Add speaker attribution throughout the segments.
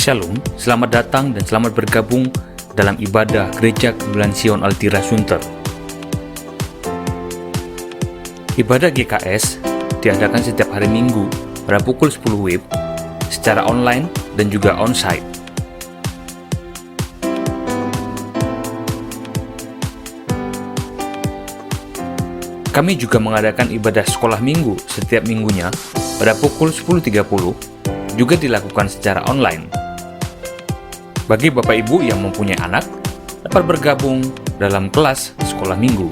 Speaker 1: Shalom, selamat datang dan selamat bergabung dalam ibadah Gereja Kemuliaan Sion Altira Sunter. Ibadah GKS diadakan setiap hari Minggu pada pukul 10 WIB secara online dan juga on-site. Kami juga mengadakan ibadah sekolah minggu setiap minggunya pada pukul 10.30, juga dilakukan secara online. Bagi Bapak Ibu yang mempunyai anak, dapat bergabung dalam kelas sekolah minggu.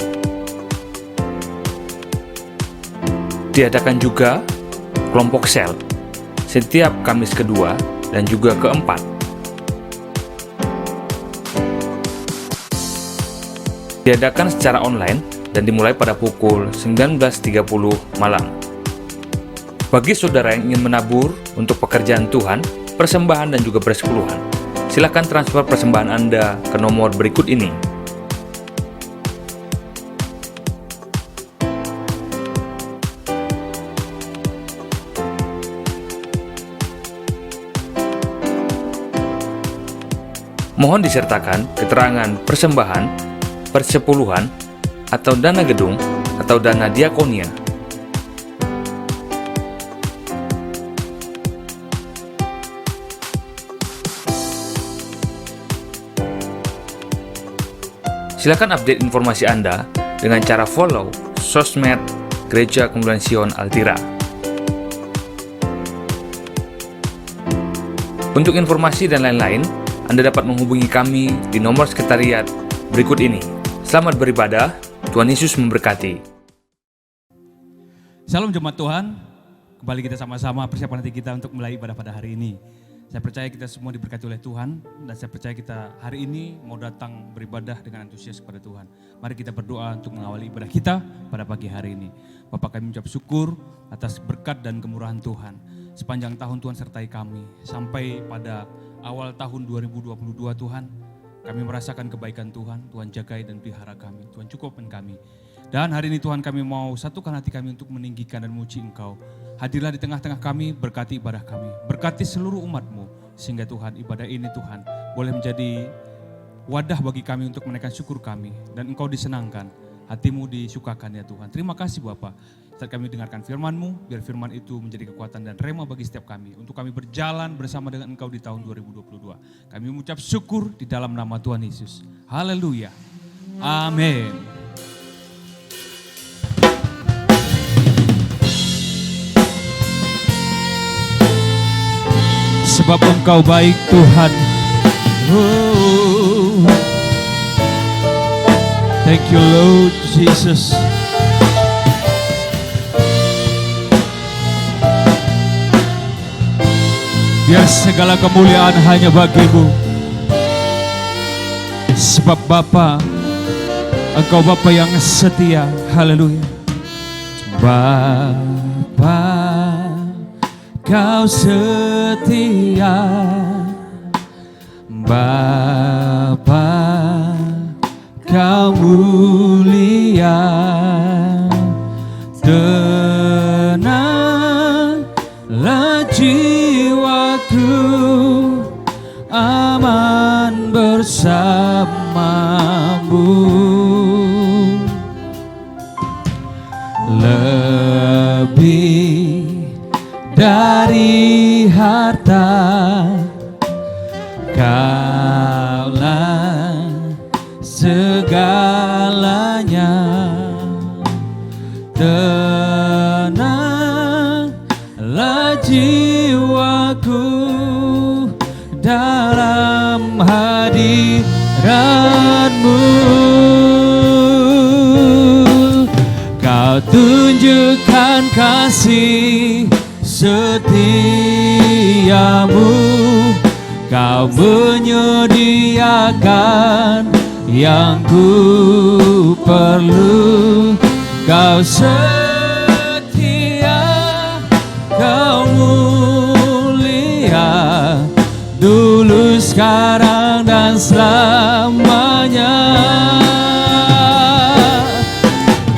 Speaker 1: Diadakan juga kelompok sel setiap Kamis kedua dan juga keempat. Diadakan secara online dan dimulai pada pukul 19.30 malam. Bagi saudara yang ingin menabur untuk pekerjaan Tuhan, persembahan dan juga persepuluhan, silakan transfer persembahan Anda ke nomor berikut ini. Mohon disertakan keterangan persembahan, persepuluhan, atau dana gedung, atau dana diakonia. Silakan update informasi Anda dengan cara follow sosmed Gereja Kemuliaan Sion Altira. Untuk informasi dan lain-lain, Anda dapat menghubungi kami di nomor sekretariat berikut ini. Selamat beribadah, Tuhan Yesus memberkati.
Speaker 2: Salam jemaat Tuhan, kembali kita sama-sama persiapan hati kita untuk mulai ibadah pada hari ini. Saya percaya kita semua diberkati oleh Tuhan, dan saya percaya kita hari ini mau datang beribadah dengan antusias kepada Tuhan. Mari kita berdoa untuk mengawali ibadah kita pada pagi hari ini. Bapak, kami mengucap syukur atas berkat dan kemurahan Tuhan. Sepanjang tahun Tuhan sertai kami, sampai pada awal tahun 2022 Tuhan, kami merasakan kebaikan Tuhan, Tuhan jagai dan pelihara kami, Tuhan cukupkan kami. Dan hari ini Tuhan, kami mau satukan hati kami untuk meninggikan dan memuji Engkau. Hadirlah di tengah-tengah kami, berkati ibadah kami, berkati seluruh umat-Mu, sehingga Tuhan ibadah ini Tuhan boleh menjadi wadah bagi kami untuk menaikkan syukur kami, dan Engkau disenangkan, hati-Mu disukakan ya Tuhan. Terima kasih Bapa, saat kami dengarkan firman-Mu, biar firman itu menjadi kekuatan dan rema bagi setiap kami, untuk kami berjalan bersama dengan Engkau di tahun 2022. Kami mengucap syukur di dalam nama Tuhan Yesus. Haleluya. Amin. Sebab Engkau baik Tuhan. Oh. Thank you Lord Jesus. Biar segala kemuliaan hanya bagi-Mu. Sebab Bapa, Engkau Bapa yang setia. Haleluya. Bapa, Kau setia, Bapa, Kau mulia, tenanglah jiwaku, aman bersamamu. Lebih dari harta, Kaulah segalanya. Tenanglah jiwaku dalam hadirat-Mu. Kau tunjukkan kasih setiamu, Kau menyediakan yang ku perlu. Kau setia, Kau mulia, dulu, sekarang, dan selamanya.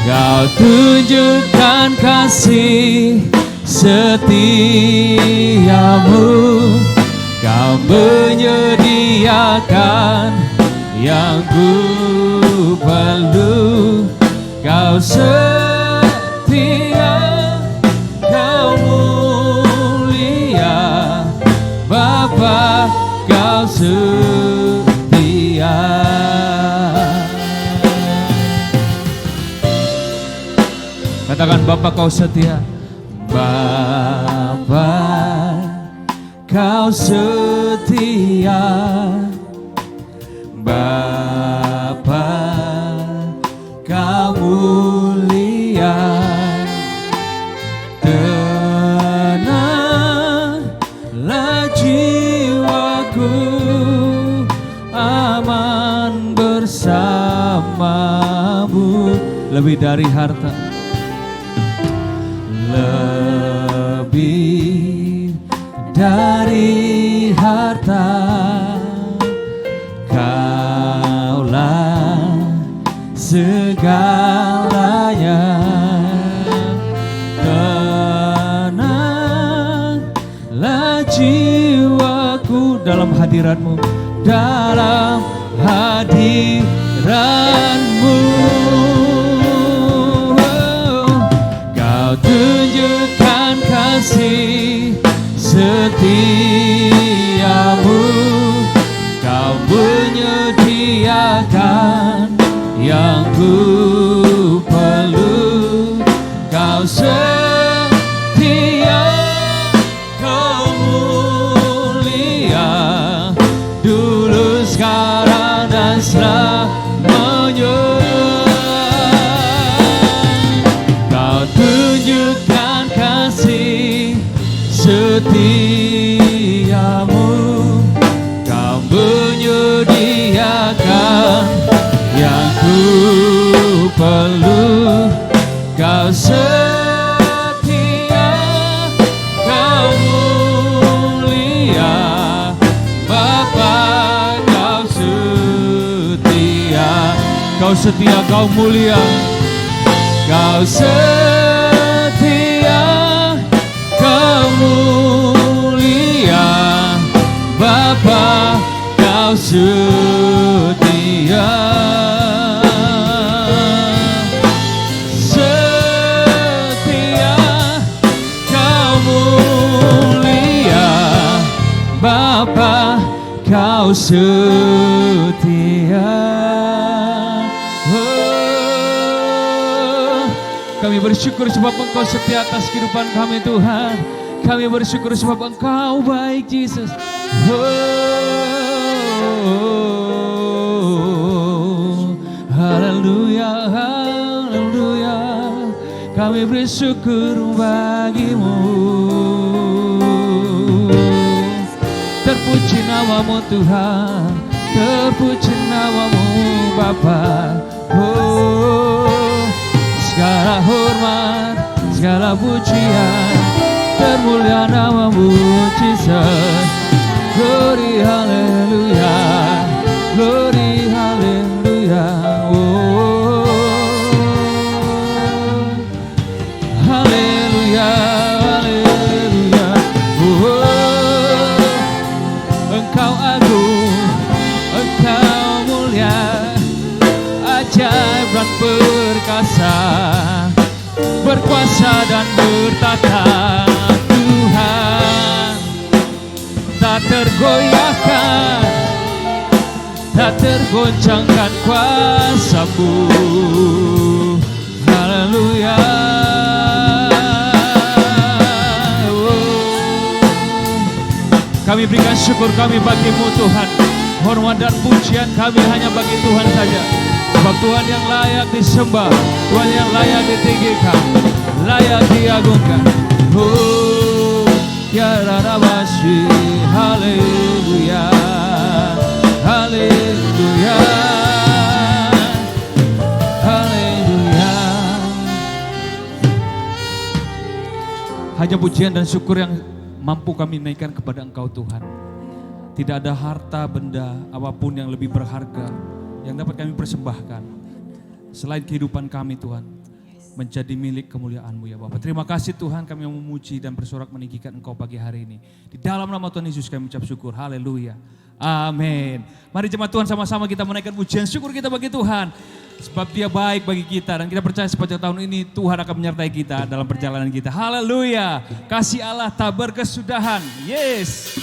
Speaker 2: Kau tunjukkan kasih setiamu, Kau
Speaker 3: akan yang ku perlu. Kau setia, kau mulia, Bapa, kau setia. Katakan, Bapa, kau setia. Bapa, kau setia. Bapa, kau mulia. Tenanglah jiwaku, aman bersamamu. Lebih dari harta, lebih dari harta, Kaulah segalanya. Tenanglah jiwaku dalam hadirat-Mu, dalam hadirat-Mu. Kau tunjukkan kasih setiamu, Kau menyediakan yang ku perlu. Kau setia, kau mulia, dulu, sekarang, dan selamanya. Kau tunjukkan kasih setiamu, Kau menyediakan yang ku perlu. Kau setia, kau mulia, Bapa, kau setia. Kau setia, kau mulia, kau setia, kau mulia, Bapa, kau setia. Setia, kau mulia, Bapa, kau setia. Kami bersyukur sebab Engkau setia atas kehidupan kami, Tuhan. Kami bersyukur sebab Engkau baik, Yesus. Haleluya, haleluya. Kami bersyukur bagi-Mu. Terpuji nama-Mu, Tuhan. Terpuji nama-Mu, Bapa. Segala hormat, segala pujian, termulia nama-Mu, Jesus. Glory, hallelujah, glory, hallelujah. Oh, hallelujah, hallelujah. Oh, Engkau agung, Engkau mulia, ajaib dan perkasa, berkuasa dan bertata. Tuhan tak tergoyahkan, tak tergoncangkan kuasa-Mu. Haleluya. Kami berikan syukur kami bagi-Mu, Tuhan. Hormat dan pujian kami hanya bagi Tuhan saja. Sebab Tuhan yang layak disembah, Tuhan yang layak ditinggikan, layak diagungkan. Oh, ya Rabbi, haleluya, haleluya, haleluya. Hanya pujian dan syukur yang mampu kami naikkan kepada Engkau, Tuhan. Tidak ada harta benda apapun yang lebih berharga yang dapat kami persembahkan selain kehidupan kami, Tuhan, menjadi milik kemuliaan-Mu, ya Bapa. Terima kasih, Tuhan, kami memuji dan bersorak meninggikan Engkau pagi hari ini. Di dalam nama Tuhan Yesus kami ucap syukur. Haleluya.
Speaker 2: Amin. Mari jemaat Tuhan sama-sama kita menaikkan pujian syukur kita bagi Tuhan. Sebab Dia baik bagi kita dan kita percaya sepanjang tahun ini Tuhan akan menyertai kita dalam perjalanan kita. Haleluya. Kasih Allah tak berkesudahan. Yes.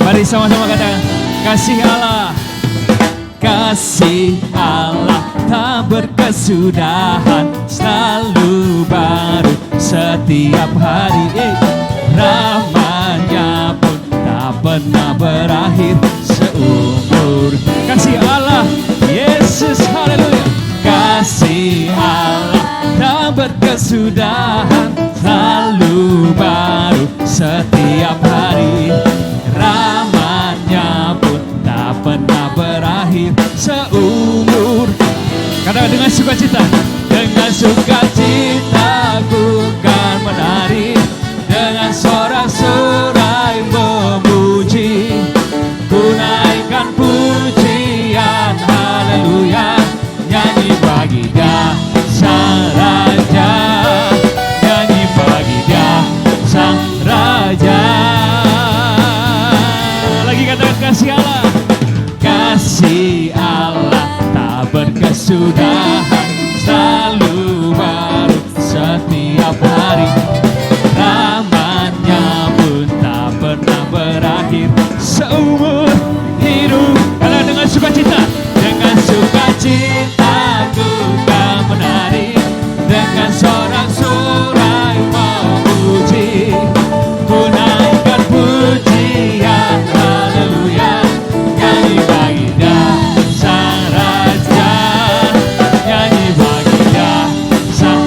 Speaker 2: Mari sama-sama katakan, kasih Allah. Kasih Allah tak berkesudahan, selalu baru setiap hari. Rahmat-Nya pun tak pernah berakhir seumur. Kasih Allah, Yesus, haleluya. Kasih Allah tak berkesudahan, selalu baru setiap hari. Rahmat-Nya pun tak pernah berakhir seumur. Katakan dengan sukacita, dengan sukacita ku kan menari, dengan sorak-sorai memuji, ku naikkan pujian, haleluya, nyanyi bagi Dia Sang Raja, nyanyi bagi Dia Sang Raja. Lagi katakan kasih Allah. Kasih Allah tak berkesudahan, selalu baru setiap hari. Rahmat-Nya pun tak pernah berakhir seumur hidup. Kalau dengan sukacita, dengan sukacita ku kan menari, dengan sorak-sorai memuji, ku naikkan pujian, haleluya, nyanyi bagi Dia Sang Raja, nyanyi bagi Dia Sang.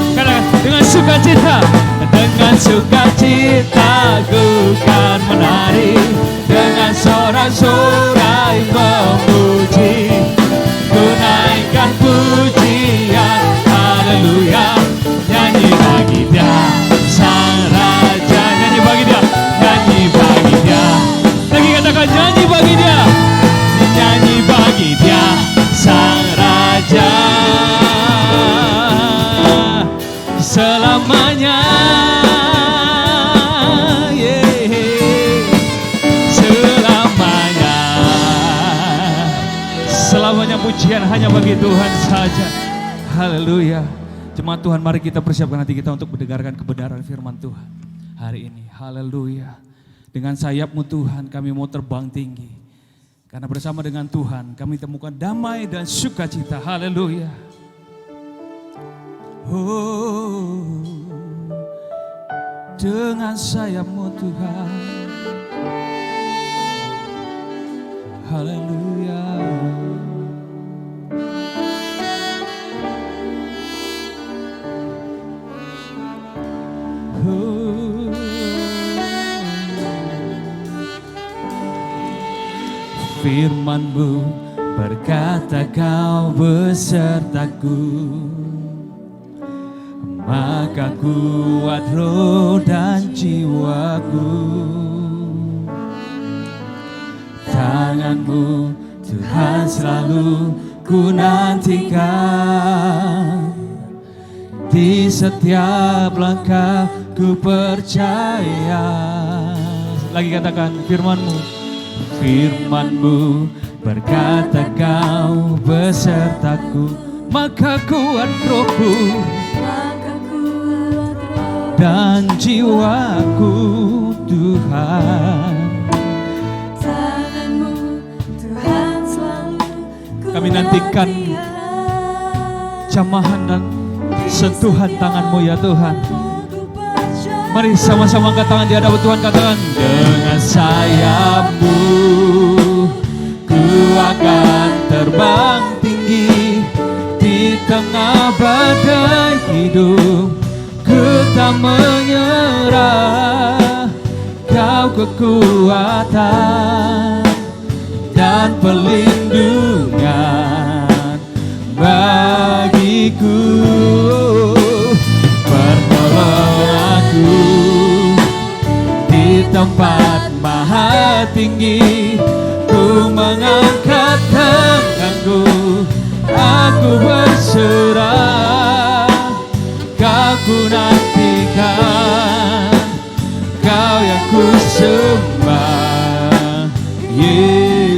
Speaker 2: Dengan sukacita, dengan sukacita ku kan menari, dengan sorak-sorai memuji, ku naikkan pujian, haleluya, nyanyi bagi Dia Sang Raja, nyanyi bagi Dia, nyanyi bagi Dia. Lagi katakan nyanyi bagi Dia, nyanyi bagi Dia Sang Raja selamanya. Selamanya, selamanya pujian hanya bagi Tuhan saja. Haleluya. Jemaat Tuhan, mari kita persiapkan hati kita untuk mendengarkan kebenaran firman Tuhan hari ini. Haleluya. Dengan sayap-Mu Tuhan kami mau terbang tinggi. Karena bersama dengan Tuhan kami temukan damai dan sukacita. Haleluya. Oh, dengan sayap-Mu Tuhan. Haleluya. Oh, firman-Mu berkata Kau besertaku, maka kuat roh dan jiwaku. Tangan-Mu Tuhan selalu ku nantikan, di setiap langkah ku percaya. Lagi katakan firman-Mu. Firman-Mu berkata Kau besertaku, maka kuat rohku dan jiwaku Tuhan.
Speaker 4: Tangan-Mu Tuhan selalu
Speaker 2: Kami nantikan jamahan dan sentuhan tangan-Mu ya Tuhan. Mari sama-sama angkat tangan di hadapan Tuhan, katakan dengan sayap-Mu ku akan terbang tinggi, di tengah badai hidup ku tak menyerah. Kau kekuatan dan perlindungan bagiku, pertolong aku di tempat maha tinggi. Ku mengangkat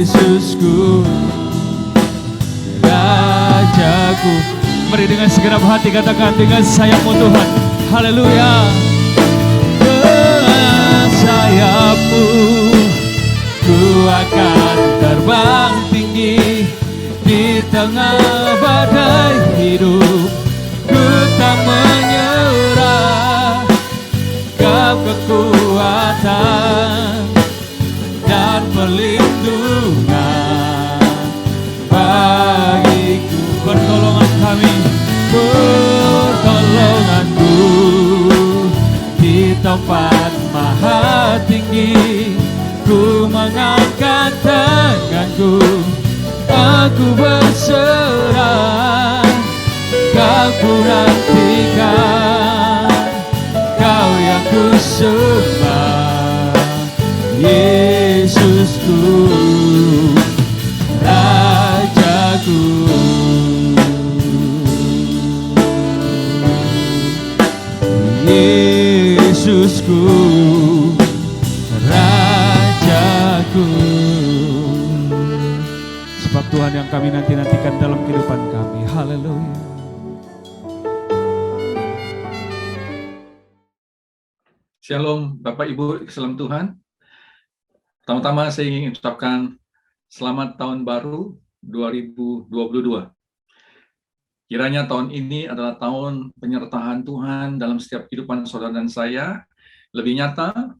Speaker 3: Yesusku, Rajaku. Mari dengan segenap hati katakan, dengan sayapmu Tuhan. Haleluya. Dengan sayapmu ku akan terbang tinggi di tengah badai hidup. Ku tak menyerah, Kau kekuatan dan perlindungan bagiku. Pertolongan kami, pertolonganku di tempat maha tinggi. Ku mengangkat tanganku, aku berserah. Kau ku nantikan, Kau yang ku sembah. Yesusku, Rajaku. Yesusku, Rajaku. Sebab Tuhan yang kami nanti-nantikan dalam kehidupan kami. Haleluya.
Speaker 5: Shalom Bapak Ibu salam Tuhan. Pertama-tama saya ingin ucapkan selamat tahun baru 2022. Kiranya tahun ini adalah tahun penyertaan Tuhan dalam setiap kehidupan saudara dan saya lebih nyata,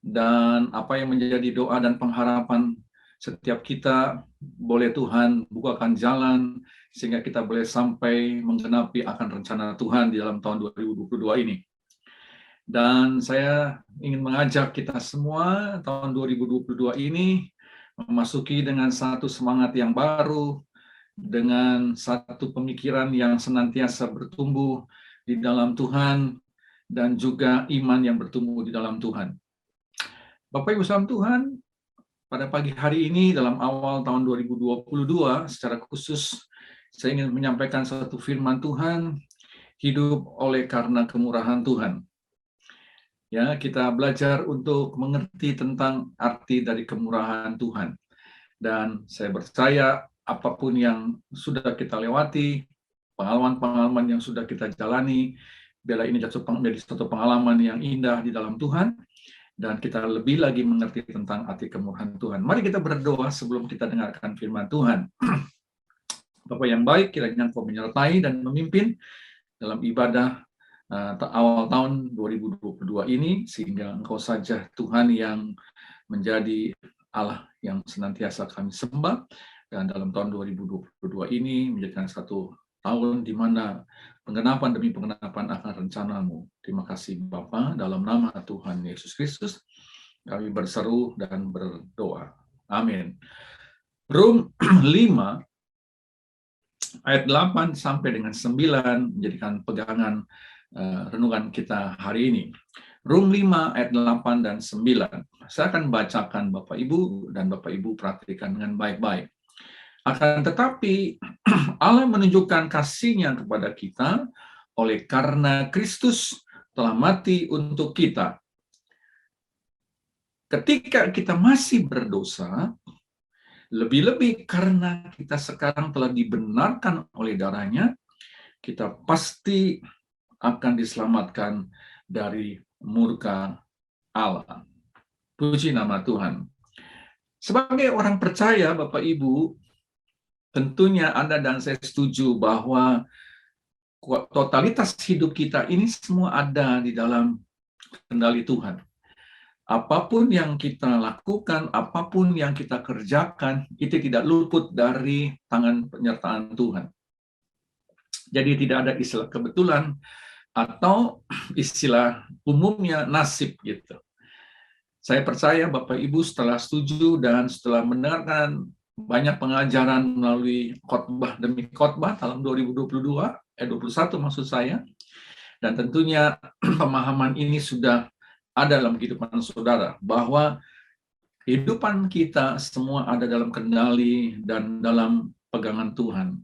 Speaker 5: dan apa yang menjadi doa dan pengharapan setiap kita boleh Tuhan bukakan jalan sehingga kita boleh sampai menggenapi akan rencana Tuhan di dalam tahun 2022 ini. Dan saya ingin mengajak kita semua tahun 2022 ini memasuki dengan satu semangat yang baru, dengan satu pemikiran yang senantiasa bertumbuh di dalam Tuhan, dan juga iman yang bertumbuh di dalam Tuhan. Bapak Ibu salam Tuhan, pada pagi hari ini dalam awal tahun 2022 secara khusus saya ingin menyampaikan satu firman Tuhan, hidup oleh karena kemurahan Tuhan. Ya, kita belajar untuk mengerti tentang arti dari kemurahan Tuhan. Dan saya percaya apapun yang sudah kita lewati, pengalaman-pengalaman yang sudah kita jalani, biarlah ini menjadi satu pengalaman yang indah di dalam Tuhan, dan kita lebih lagi mengerti tentang arti kemurahan Tuhan. Mari kita berdoa sebelum kita dengarkan firman Tuhan. Bapa yang baik, kiranya Engkau menyertai dan memimpin dalam ibadah awal tahun 2022 ini, sehingga Engkau saja Tuhan yang menjadi Allah yang senantiasa kami sembah, dan dalam tahun 2022 ini menjadikan satu tahun di mana penggenapan demi penggenapan akan rencana-Mu. Terima kasih Bapa, dalam nama Tuhan Yesus Kristus kami berseru dan berdoa. Amin. Rum 5 ayat 8 sampai dengan 9 menjadikan pegangan renungan kita hari ini. Rum 5 ayat 8 dan 9. Saya akan bacakan Bapak Ibu, dan Bapak Ibu perhatikan dengan baik-baik. Akan tetapi Allah menunjukkan kasih-Nya kepada kita oleh karena Kristus telah mati untuk kita. Ketika kita masih berdosa, lebih-lebih karena kita sekarang telah dibenarkan oleh darah-Nya, kita pasti akan diselamatkan dari murka Allah. Puji nama Tuhan. Sebagai orang percaya, Bapak Ibu, tentunya Anda dan saya setuju bahwa totalitas hidup kita ini semua ada di dalam kendali Tuhan. Apapun yang kita lakukan, apapun yang kita kerjakan, itu tidak luput dari tangan penyertaan Tuhan. Jadi tidak ada istilah kebetulan, atau istilah umumnya nasib gitu. Saya percaya Bapak Ibu setelah setuju dan setelah mendengarkan banyak pengajaran melalui khotbah demi khotbah dalam 2021 maksud saya, dan tentunya pemahaman ini sudah ada dalam kehidupan saudara, bahwa kehidupan kita semua ada dalam kendali dan dalam pegangan Tuhan.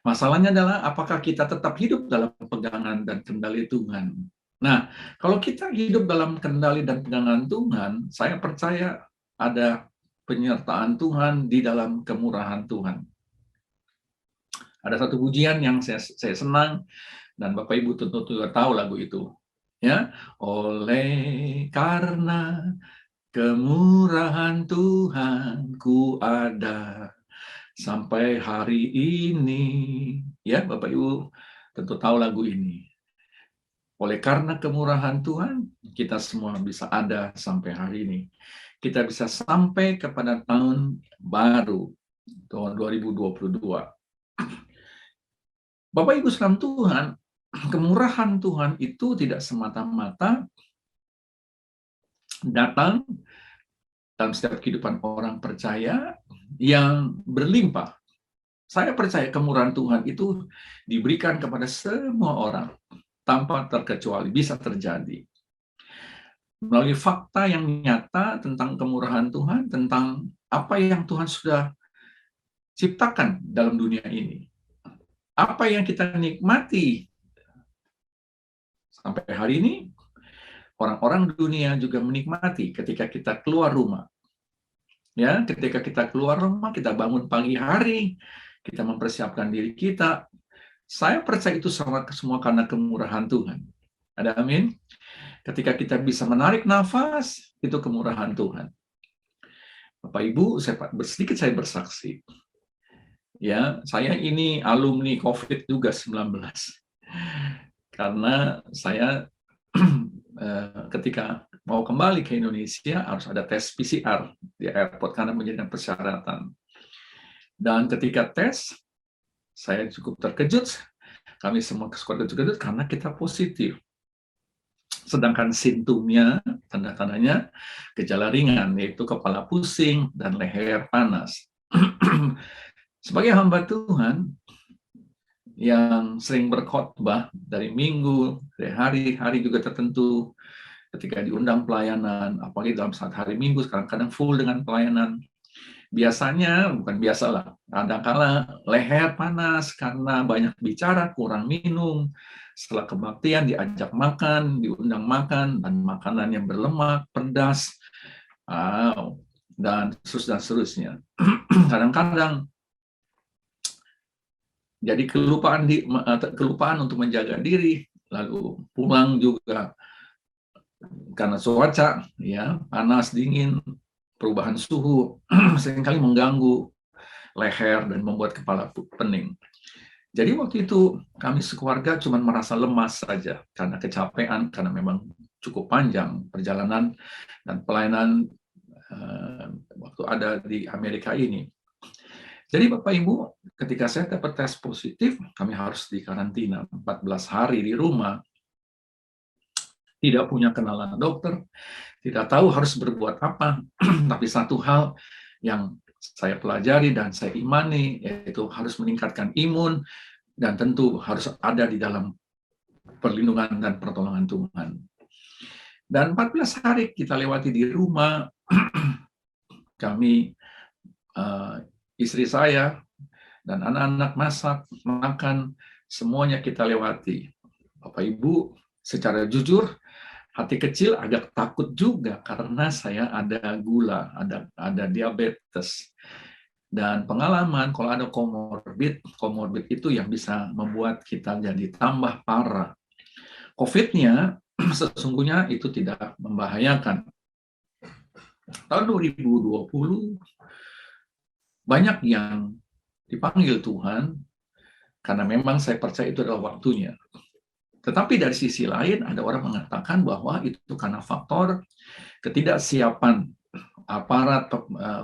Speaker 5: Masalahnya adalah apakah kita tetap hidup dalam pegangan dan kendali Tuhan. Nah, kalau kita hidup dalam kendali dan pegangan Tuhan, saya percaya ada penyertaan Tuhan, di dalam kemurahan Tuhan. Ada satu pujian yang saya senang, dan Bapak Ibu tentu juga tahu lagu itu. Ya, oleh karena kemurahan Tuhan ku ada sampai hari ini. Ya, Bapak Ibu tentu tahu lagu ini. Oleh karena kemurahan Tuhan, kita semua bisa ada sampai hari ini. Kita bisa sampai kepada tahun baru, tahun 2022. Bapak Ibu sekalian Tuhan, kemurahan Tuhan itu tidak semata-mata datang dalam setiap kehidupan orang percaya yang berlimpah. Saya percaya kemurahan Tuhan itu diberikan kepada semua orang tanpa terkecuali, bisa terjadi. Melalui fakta yang nyata tentang kemurahan Tuhan, tentang apa yang Tuhan sudah ciptakan dalam dunia ini. Apa yang kita nikmati sampai hari ini, orang-orang dunia juga menikmati ketika kita keluar rumah. Ya, ketika kita keluar rumah, kita bangun pagi hari, kita mempersiapkan diri kita. Saya percaya itu semua karena kemurahan Tuhan. Ada amin? Ketika kita bisa menarik nafas, itu kemurahan Tuhan. Bapak Ibu, sedikit saya bersaksi. Ya, saya ini alumni COVID juga 19. Karena saya ketika mau kembali ke Indonesia harus ada tes PCR di airport karena menjadi persyaratan. Dan ketika tes, saya cukup terkejut. Kami semua keluarga terkejut karena kita positif. Sedangkan simptomnya, tanda-tandanya gejala ringan, yaitu kepala pusing dan leher panas. Sebagai hamba Tuhan yang sering berkhotbah dari minggu, dari hari-hari juga tertentu, ketika diundang pelayanan, apalagi dalam saat hari Minggu, kadang-kadang full dengan pelayanan. Biasanya, bukan biasalah, kadang-kala leher panas karena banyak bicara, kurang minum, setelah kebaktian diajak makan, diundang makan, dan makanan yang berlemak, pedas, dan seterusnya. Kadang-kadang jadi kelupaan untuk menjaga diri, lalu pulang juga karena cuaca ya panas dingin, perubahan suhu seringkali mengganggu leher dan membuat kepala pening. Jadi waktu itu kami sekeluarga cuma merasa lemas saja karena kecapean, karena memang cukup panjang perjalanan dan pelayanan waktu ada di Amerika ini. Jadi Bapak Ibu, ketika saya dapat tes positif, kami harus dikarantina 14 hari di rumah. Tidak punya kenalan dokter, tidak tahu harus berbuat apa. Tapi satu hal yang saya pelajari dan saya imani, yaitu harus meningkatkan imun, dan tentu harus ada di dalam perlindungan dan pertolongan Tuhan. Dan 14 hari kita lewati di rumah, kami, istri saya, dan anak-anak masak, makan, semuanya kita lewati. Bapak Ibu, secara jujur, hati kecil agak takut juga karena saya ada gula, ada diabetes. Dan pengalaman kalau ada komorbid itu yang bisa membuat kita jadi tambah parah. COVID-nya sesungguhnya itu tidak membahayakan. Tahun 2020 banyak yang dipanggil Tuhan karena memang saya percaya itu adalah waktunya. Tetapi dari sisi lain ada orang mengatakan bahwa itu karena faktor ketidaksiapan aparat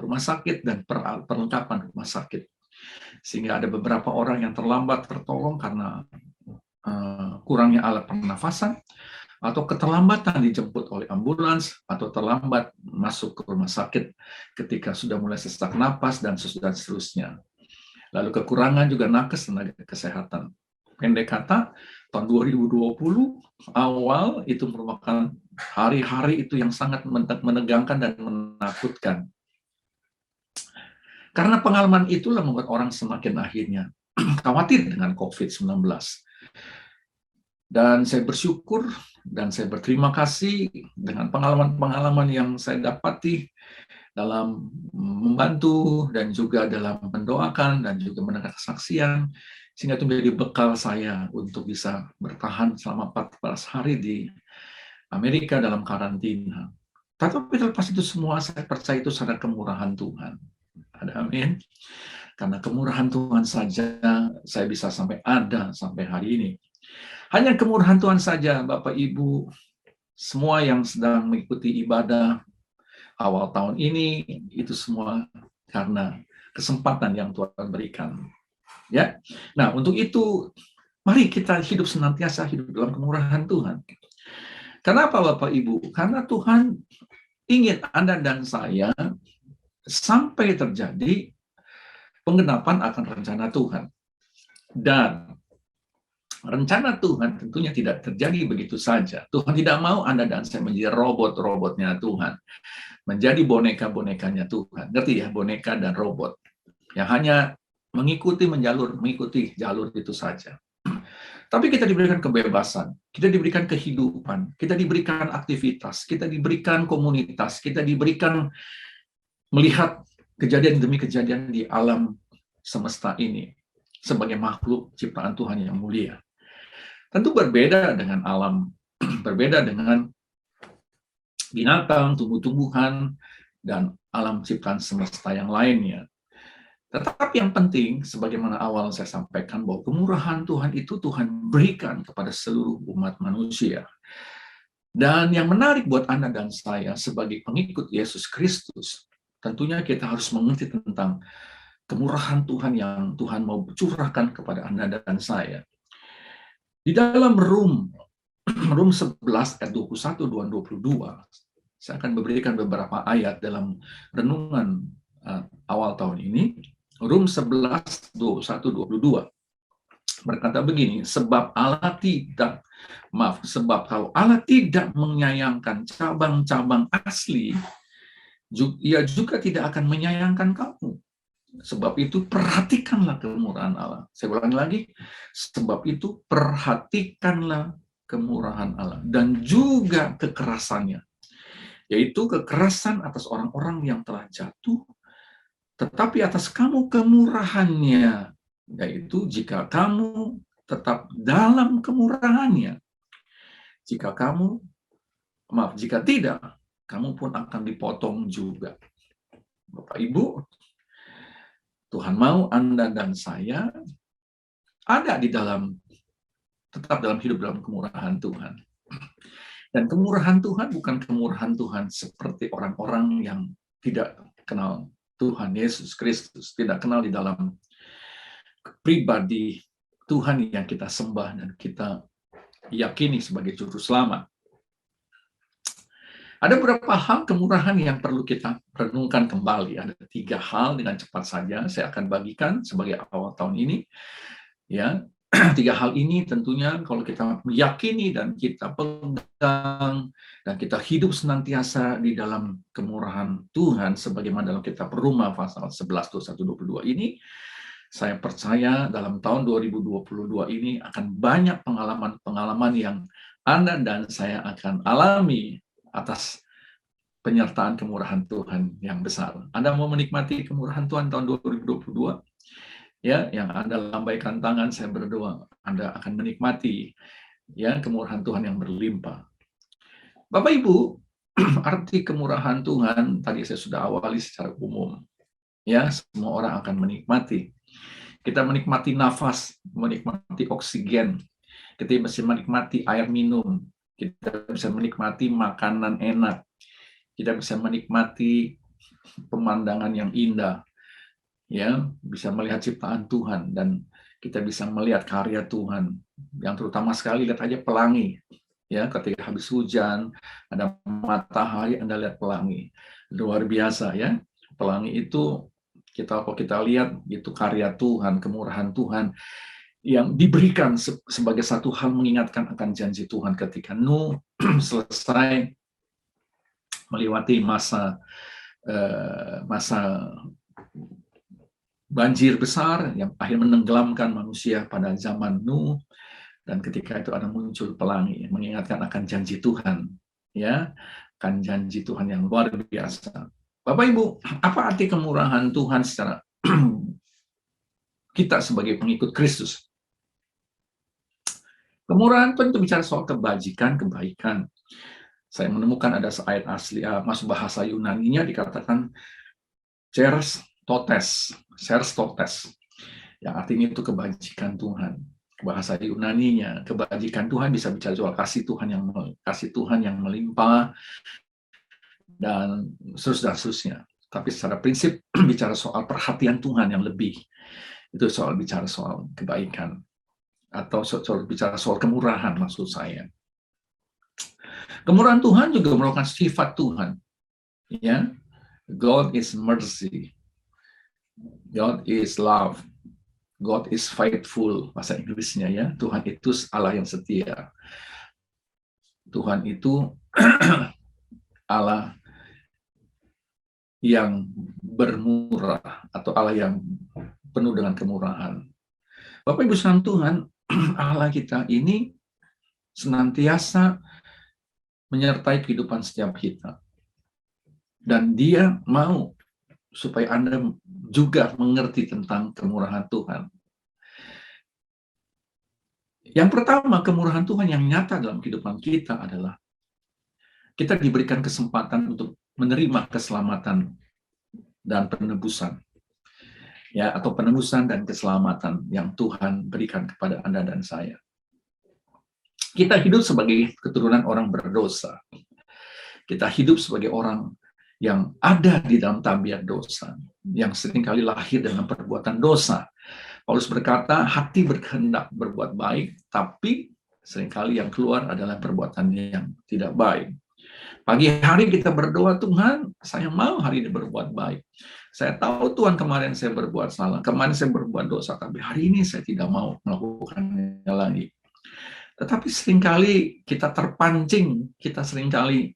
Speaker 5: rumah sakit dan perlengkapan rumah sakit. Sehingga ada beberapa orang yang terlambat tertolong karena kurangnya alat pernafasan, atau keterlambatan dijemput oleh ambulans, atau terlambat masuk ke rumah sakit ketika sudah mulai sesak napas, dan seterusnya. Lalu kekurangan juga nakes tenaga kesehatan. Pendek kata, tahun 2020 awal itu merupakan hari-hari itu yang sangat menegangkan dan menakutkan. Karena pengalaman itulah membuat orang semakin akhirnya khawatir dengan COVID-19. Dan saya bersyukur dan saya berterima kasih dengan pengalaman-pengalaman yang saya dapati dalam membantu dan juga dalam mendoakan dan juga mendengar kesaksian, sehingga itu menjadi bekal saya untuk bisa bertahan selama 14 hari di Amerika dalam karantina. Tetapi terlepas itu semua, saya percaya itu sadar kemurahan Tuhan. Ada amin. Karena kemurahan Tuhan saja saya bisa sampai ada sampai hari ini. Hanya kemurahan Tuhan saja, Bapak Ibu, semua yang sedang mengikuti ibadah awal tahun ini, itu semua karena kesempatan yang Tuhan berikan. Ya. Nah, untuk itu, mari kita hidup senantiasa hidup dalam kemurahan Tuhan. Kenapa Bapak Ibu? Karena Tuhan ingin Anda dan saya sampai terjadi penggenapan akan rencana Tuhan. Dan rencana Tuhan tentunya tidak terjadi begitu saja. Tuhan tidak mau Anda dan saya menjadi robot-robotnya Tuhan. Menjadi boneka-bonekanya Tuhan. Ngerti ya, boneka dan robot. Yang hanya mengikuti jalur itu saja. Tapi kita diberikan kebebasan, kita diberikan kehidupan, kita diberikan aktivitas, kita diberikan komunitas, kita diberikan melihat kejadian demi kejadian di alam semesta ini sebagai makhluk ciptaan Tuhan yang mulia. Tentu berbeda dengan alam, berbeda dengan binatang, tumbuh-tumbuhan, dan alam ciptaan semesta yang lainnya. Tetapi yang penting, sebagaimana awal saya sampaikan, bahwa kemurahan Tuhan itu Tuhan berikan kepada seluruh umat manusia. Dan yang menarik buat Anda dan saya sebagai pengikut Yesus Kristus, tentunya kita harus mengerti tentang kemurahan Tuhan yang Tuhan mau curahkan kepada Anda dan saya. Di dalam Rum 11 ayat 21 dan 22, saya akan memberikan beberapa ayat dalam renungan awal tahun ini. Rum 11, 21, 22 berkata begini, sebab kalau Allah tidak menyayangkan cabang-cabang asli, Ia juga tidak akan menyayangkan kamu. Sebab itu perhatikanlah kemurahan Allah. Saya ulangi lagi, sebab itu perhatikanlah kemurahan Allah dan juga kekerasannya, yaitu kekerasan atas orang-orang yang telah jatuh, tetapi atas kamu kemurahannya, yaitu jika kamu tetap dalam kemurahannya. Jika tidak, kamu pun akan dipotong juga. Bapak Ibu, Tuhan mau Anda dan saya ada tetap dalam hidup dalam kemurahan Tuhan. Dan kemurahan Tuhan bukan kemurahan Tuhan seperti orang-orang yang tidak kenal Tuhan Yesus Kristus, tidak kenal di dalam pribadi Tuhan yang kita sembah dan kita yakini sebagai juru selamat. Ada beberapa hal kemurahan yang perlu kita renungkan kembali. Ada 3 hal, dengan cepat saja saya akan bagikan sebagai awal tahun ini. Ya, 3 hal ini tentunya kalau kita meyakini dan kita pegang dan kita hidup senantiasa di dalam kemurahan Tuhan sebagaimana dalam kitab Roma pasal 11, 21, 22 ini, saya percaya dalam tahun 2022 ini akan banyak pengalaman-pengalaman yang Anda dan saya akan alami atas penyertaan kemurahan Tuhan yang besar. Anda mau menikmati kemurahan Tuhan tahun 2022? Ya, yang Anda lambaikan tangan, saya berdoa Anda akan menikmati ya kemurahan Tuhan yang berlimpah. Bapak Ibu, arti kemurahan Tuhan tadi saya sudah awali secara umum. Ya, semua orang akan menikmati. Kita menikmati nafas, menikmati oksigen. Kita bisa menikmati air minum. Kita bisa menikmati makanan enak. Kita bisa menikmati pemandangan yang indah. Ya, bisa melihat ciptaan Tuhan dan kita bisa melihat karya Tuhan. Yang terutama sekali lihat aja pelangi. Ya, ketika habis hujan, ada matahari, Anda lihat pelangi. Luar biasa ya. Pelangi itu kalau kita lihat itu karya Tuhan, kemurahan Tuhan yang diberikan sebagai satu hal mengingatkan akan janji Tuhan ketika Nuh selesai melewati masa banjir besar yang akhirnya menenggelamkan manusia pada zaman Nuh, dan ketika itu ada muncul pelangi mengingatkan akan janji Tuhan, ya, akan janji Tuhan yang luar biasa. Bapak Ibu, apa arti kemurahan Tuhan secara kita sebagai pengikut Kristus? Kemurahan tentu bicara soal kebajikan, kebaikan. Saya menemukan ada ayat asli, masuk bahasa Yunani-nya dikatakan Chers totes, yang artinya itu kebajikan Tuhan. Bahasa Yunani-nya, kebajikan Tuhan bisa bicara soal kasih Tuhan yang melimpah, dan seterusnya. Tapi secara prinsip bicara soal perhatian Tuhan yang lebih. Itu bicara soal kebaikan, atau bicara soal kemurahan maksud saya. Kemurahan Tuhan juga merupakan sifat Tuhan. Ya, God is mercy, God is love, God is faithful, bahasa Inggrisnya ya. Tuhan itu Allah yang setia. Tuhan itu Allah yang bermurah, atau Allah yang penuh dengan kemurahan. Bapak Ibu sekalian, Tuhan Allah kita ini senantiasa menyertai kehidupan setiap kita. Dan Dia mau supaya Anda juga mengerti tentang kemurahan Tuhan. Yang pertama, kemurahan Tuhan yang nyata dalam kehidupan kita adalah kita diberikan kesempatan untuk menerima keselamatan dan penebusan. Ya, atau penebusan dan keselamatan yang Tuhan berikan kepada Anda dan saya. Kita hidup sebagai keturunan orang berdosa. Kita hidup sebagai orang yang ada di dalam tabiat dosa, yang seringkali lahir dengan perbuatan dosa. Paulus berkata, hati berkehendak berbuat baik, tapi seringkali yang keluar adalah perbuatan yang tidak baik. Pagi hari kita berdoa, Tuhan, saya mau hari ini berbuat baik. Saya tahu Tuhan kemarin saya berbuat salah, kemarin saya berbuat dosa, tapi hari ini saya tidak mau melakukannya lagi. Tetapi seringkali kita terpancing, kita seringkali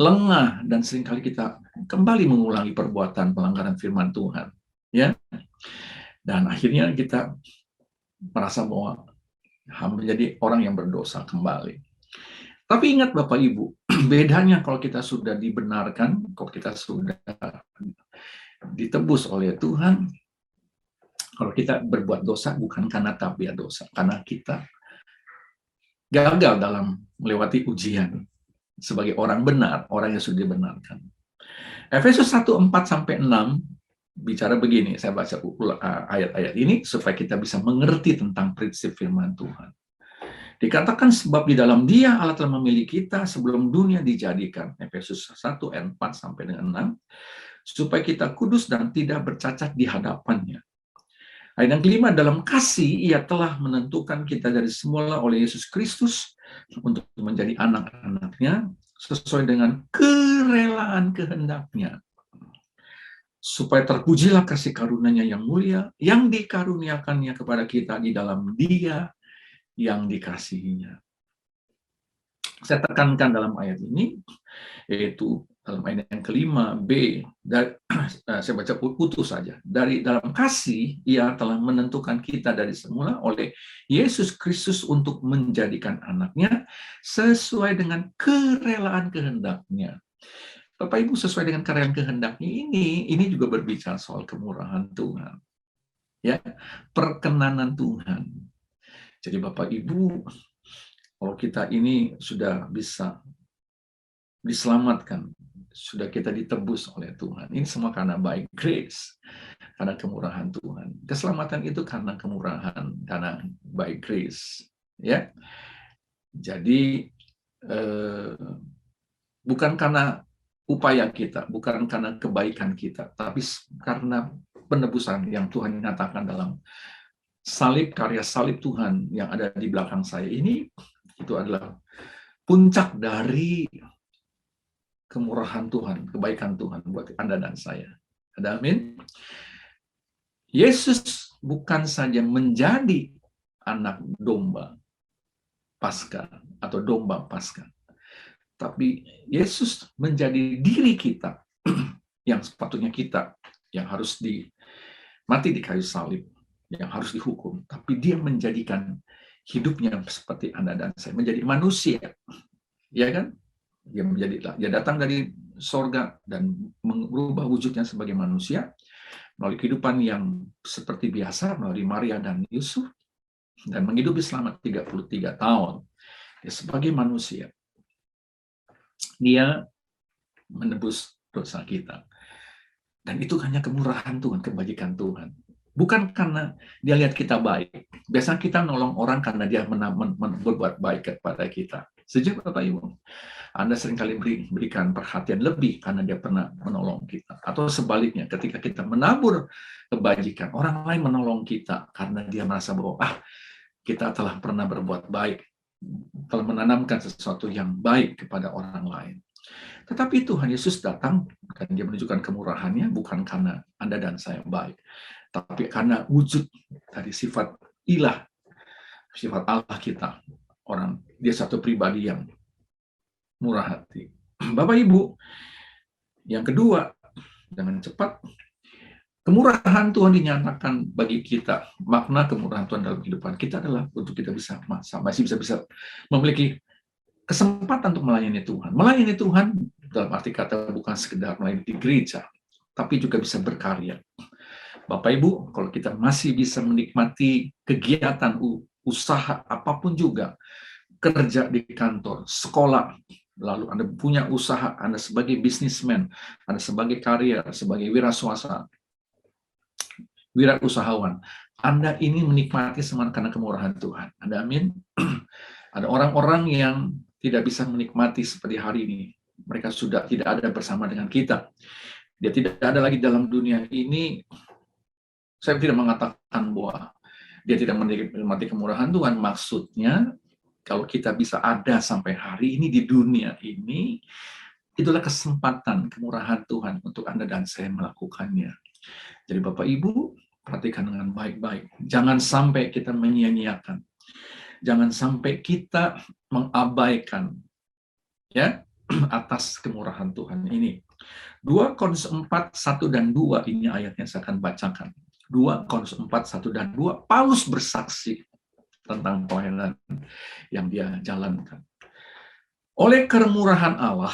Speaker 5: lengah, dan seringkali kita kembali mengulangi perbuatan pelanggaran firman Tuhan. Ya, dan akhirnya kita merasa bahwa menjadi orang yang berdosa kembali. Tapi ingat Bapak Ibu, bedanya kalau kita sudah dibenarkan, kalau kita sudah ditebus oleh Tuhan, kalau kita berbuat dosa bukan karena tabiat dosa, karena kita gagal dalam melewati ujian sebagai orang benar, orang yang sudah dibenarkan. Efesus 1:4-6 bicara begini, saya baca ayat-ayat ini supaya kita bisa mengerti tentang prinsip firman Tuhan. Dikatakan sebab di dalam Dia Allah telah memilih kita sebelum dunia dijadikan. Efesus 1:4-6, supaya kita kudus dan tidak bercacat di hadapannya. Ayat yang kelima, dalam kasih Ia telah menentukan kita dari semula oleh Yesus Kristus untuk menjadi anak-anaknya sesuai dengan kerelaan kehendak-Nya. Supaya terpujilah kasih karunia-Nya yang mulia, yang dikaruniakannya kepada kita di dalam Dia yang dikasihinya. Saya tekankan dalam ayat ini, yaitu dalam ayat yang kelima, B, saya baca putus saja. Dalam kasih, Ia telah menentukan kita dari semula oleh Yesus Kristus untuk menjadikan anaknya sesuai dengan kerelaan kehendak-Nya. Bapak Ibu, sesuai dengan kerelaan kehendak-Nya ini juga berbicara soal kemurahan Tuhan. Ya, perkenanan Tuhan. Jadi Bapak Ibu, kalau kita ini sudah bisa diselamatkan, sudah kita ditebus oleh Tuhan. Ini semua karena by grace, karena kemurahan Tuhan. Keselamatan itu karena kemurahan, karena by grace. Ya, jadi bukan karena upaya kita, bukan karena kebaikan kita, tapi karena penebusan yang Tuhan nyatakan dalam salib, karya salib Tuhan yang ada di belakang saya ini, itu adalah puncak dari kemurahan Tuhan, kebaikan Tuhan buat Anda dan saya. Amin. Yesus bukan saja menjadi anak domba Paskah atau domba Paskah, tapi Yesus menjadi diri kita yang sepatutnya kita yang harus mati di kayu salib, yang harus dihukum, tapi Dia menjadikan hidupnya seperti Anda dan saya, menjadi manusia, ya kan? Dia datang dari sorga dan merubah wujudnya sebagai manusia melalui kehidupan yang seperti biasa melalui Maria dan Yusuf, dan menghidupi selama 33 tahun sebagai manusia. Dia menebus dosa kita. Dan itu hanya kemurahan Tuhan, kebajikan Tuhan. Bukan karena dia lihat kita baik. Biasanya kita menolong orang karena dia berbuat baik kepada kita. Setuju Bapak Ibu? Anda seringkali berikan perhatian lebih karena dia pernah menolong kita. Atau sebaliknya, ketika kita menabur kebajikan, orang lain menolong kita karena dia merasa bahwa kita telah pernah berbuat baik, telah menanamkan sesuatu yang baik kepada orang lain. Tetapi Tuhan Yesus datang dan dia menunjukkan kemurahannya bukan karena Anda dan saya baik, tapi karena wujud dari sifat ilah, sifat Allah kita. Dia satu pribadi yang murah hati. Bapak Ibu, yang kedua, dengan cepat, kemurahan Tuhan dinyatakan bagi kita. Makna kemurahan Tuhan dalam kehidupan kita adalah untuk kita masih bisa memiliki kesempatan untuk melayani Tuhan. Melayani Tuhan dalam arti kata bukan sekedar melayani di gereja, tapi juga bisa berkarya. Bapak Ibu, kalau kita masih bisa menikmati kegiatan usaha apapun juga, kerja di kantor, sekolah, lalu Anda punya usaha, Anda sebagai bisnismen, Anda sebagai karier, sebagai wirausahawan, Anda ini menikmati semua karena kemurahan Tuhan. Ada amin? Ada orang-orang yang tidak bisa menikmati seperti hari ini. Mereka sudah tidak ada bersama dengan kita. Dia tidak ada lagi dalam dunia ini. Saya tidak mengatakan bahwa dia tidak menikmati kemurahan Tuhan. Maksudnya, kalau kita bisa ada sampai hari ini di dunia ini, itulah kesempatan kemurahan Tuhan untuk Anda dan saya melakukannya. Jadi Bapak Ibu, perhatikan dengan baik-baik. Jangan sampai kita menyia-nyiakan. Jangan sampai kita mengabaikan ya atas kemurahan Tuhan ini. 2 Korintus 4, 1 dan 2 ini ayatnya saya akan bacakan. 2 Korintus 4, 1 dan 2, Paulus bersaksi tentang pelayanan yang dia jalankan. Oleh kemurahan Allah,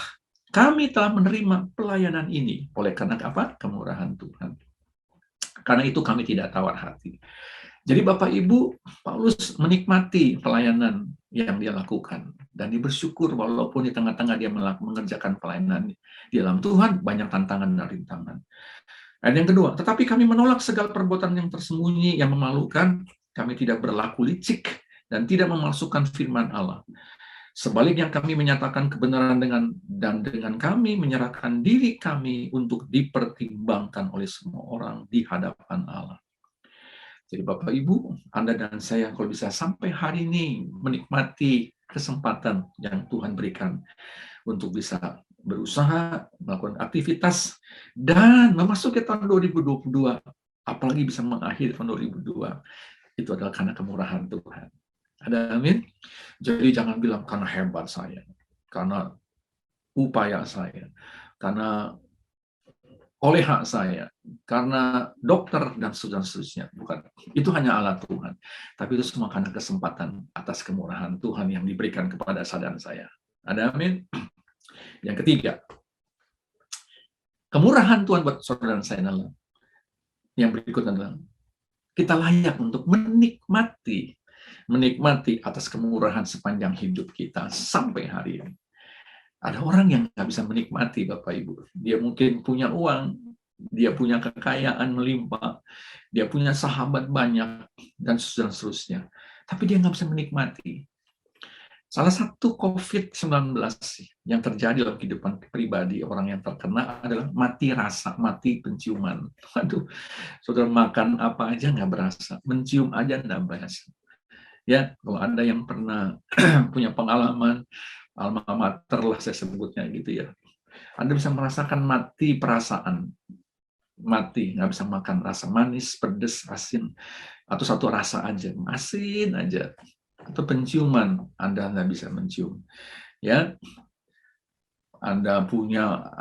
Speaker 5: kami telah menerima pelayanan ini. Oleh karena apa? Kemurahan Tuhan. Karena itu kami tidak tawar hati. Jadi Bapak Ibu, Paulus menikmati pelayanan yang dia lakukan. Dan dia bersyukur walaupun di tengah-tengah dia mengerjakan pelayanan di dalam Tuhan, banyak tantangan dan rintangan. Dan yang kedua, tetapi kami menolak segala perbuatan yang tersembunyi, yang memalukan. Kami tidak berlaku licik dan tidak memalsukan firman Allah. Sebaliknya kami menyatakan kebenaran dengan kami menyerahkan diri kami untuk dipertimbangkan oleh semua orang di hadapan Allah. Jadi Bapak Ibu, Anda dan saya kalau bisa sampai hari ini menikmati kesempatan yang Tuhan berikan untuk bisa berusaha, melakukan aktivitas, dan memasuki tahun 2022, apalagi bisa mengakhiri tahun 2022, itu adalah karena kemurahan Tuhan. Ada amin? Jadi jangan bilang karena hebat saya, karena upaya saya, karena oleh hak saya, karena dokter dan seterusnya. Bukan. Itu hanya Allah Tuhan. Tapi itu semua karena kesempatan atas kemurahan Tuhan yang diberikan kepada saya dan saya. Ada amin? Yang ketiga, kemurahan Tuhan buat saudara dan saya adalah yang berikut adalah kita layak untuk menikmati atas kemurahan sepanjang hidup kita sampai hari ini. Ada orang yang nggak bisa menikmati, Bapak Ibu. Dia mungkin punya uang, dia punya kekayaan melimpah, dia punya sahabat banyak, dan seterusnya. Tapi dia nggak bisa menikmati. Salah satu COVID-19 yang terjadi dalam kehidupan pribadi orang yang terkena adalah mati rasa, mati penciuman. Waduh, saudara makan apa aja nggak berasa, mencium aja nggak berasa. Ya, kalau Anda yang pernah punya pengalaman, alma mater lah saya sebutnya gitu ya. Anda bisa merasakan mati perasaan, mati, nggak bisa makan rasa manis, pedas, asin, atau satu rasa aja, asin aja. Atau penciuman, Anda nggak bisa mencium. Ya, Anda punya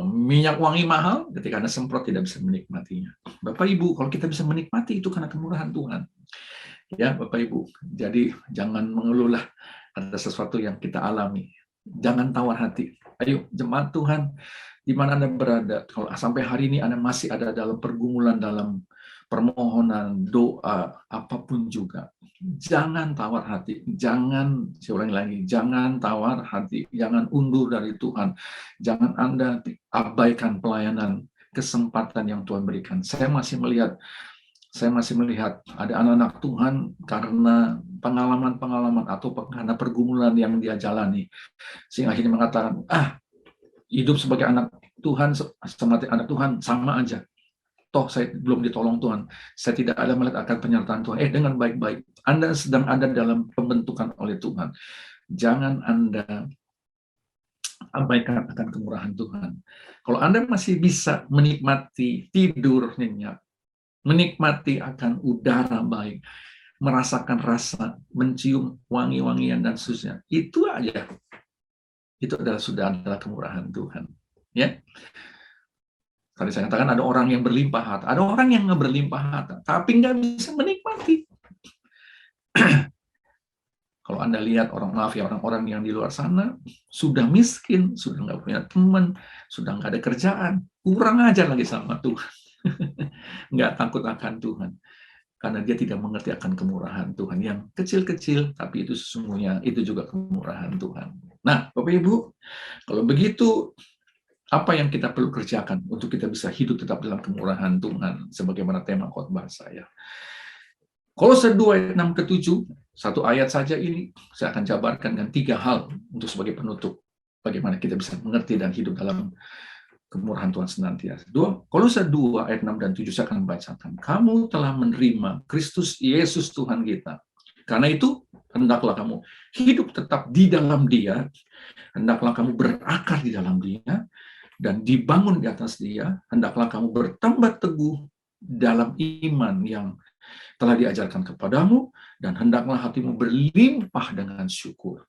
Speaker 5: minyak wangi mahal, ketika Anda semprot tidak bisa menikmatinya. Bapak Ibu, kalau kita bisa menikmati itu karena kemurahan Tuhan. Ya, Bapak Ibu, jadi jangan mengeluhlah ada sesuatu yang kita alami. Jangan tawar hati. Ayo, jemaat Tuhan, di mana Anda berada, kalau sampai hari ini Anda masih ada dalam pergumulan, dalam permohonan, doa, apapun juga, jangan tawar hati. Saya ulangi lagi, jangan tawar hati. Jangan undur dari Tuhan. Jangan Anda abaikan pelayanan, kesempatan yang Tuhan berikan. Saya masih melihat ada anak-anak Tuhan karena pengalaman-pengalaman atau karena pergumulan yang dia jalani, sehingga akhirnya mengatakan, hidup sebagai anak Tuhan, sebagai anak Tuhan sama aja. Toh saya belum ditolong Tuhan, saya tidak ada melihat akan penyertaan Tuhan. Dengan baik-baik, Anda sedang ada dalam pembentukan oleh Tuhan. Jangan Anda abaikan akan kemurahan Tuhan. Kalau Anda masih bisa menikmati tidur nyenyak, menikmati akan udara baik, merasakan rasa, mencium wangi-wangian dan seterusnya, itu aja. Itu sudah adalah kemurahan Tuhan. Ya. Tadi saya katakan ada orang yang berlimpah harta, ada orang yang nggak berlimpah harta, tapi nggak bisa menikmati. Kalau Anda lihat orang-orang yang di luar sana sudah miskin, sudah nggak punya teman, sudah nggak ada kerjaan, kurang ajar lagi sama Tuhan. Nggak takut akan Tuhan. Karena dia tidak mengerti akan kemurahan Tuhan yang kecil-kecil, tapi itu sesungguhnya itu juga kemurahan Tuhan. Nah, Bapak Ibu, kalau begitu, apa yang kita perlu kerjakan untuk kita bisa hidup tetap dalam kemurahan Tuhan, sebagaimana tema khotbah saya. Kolose 2 ayat 6 ke 7, satu ayat saja ini, saya akan jabarkan dengan 3 hal untuk sebagai penutup, bagaimana kita bisa mengerti dan hidup dalam kemurahan Tuhan senantiasa. Kolose 2 ayat 6 dan 7 saya akan bacakan. Kamu telah menerima Kristus Yesus Tuhan kita. Karena itu, hendaklah kamu hidup tetap di dalam Dia, hendaklah kamu berakar di dalam Dia, dan dibangun di atas Dia, hendaklah kamu bertambah teguh dalam iman yang telah diajarkan kepadamu, dan hendaklah hatimu berlimpah dengan syukur.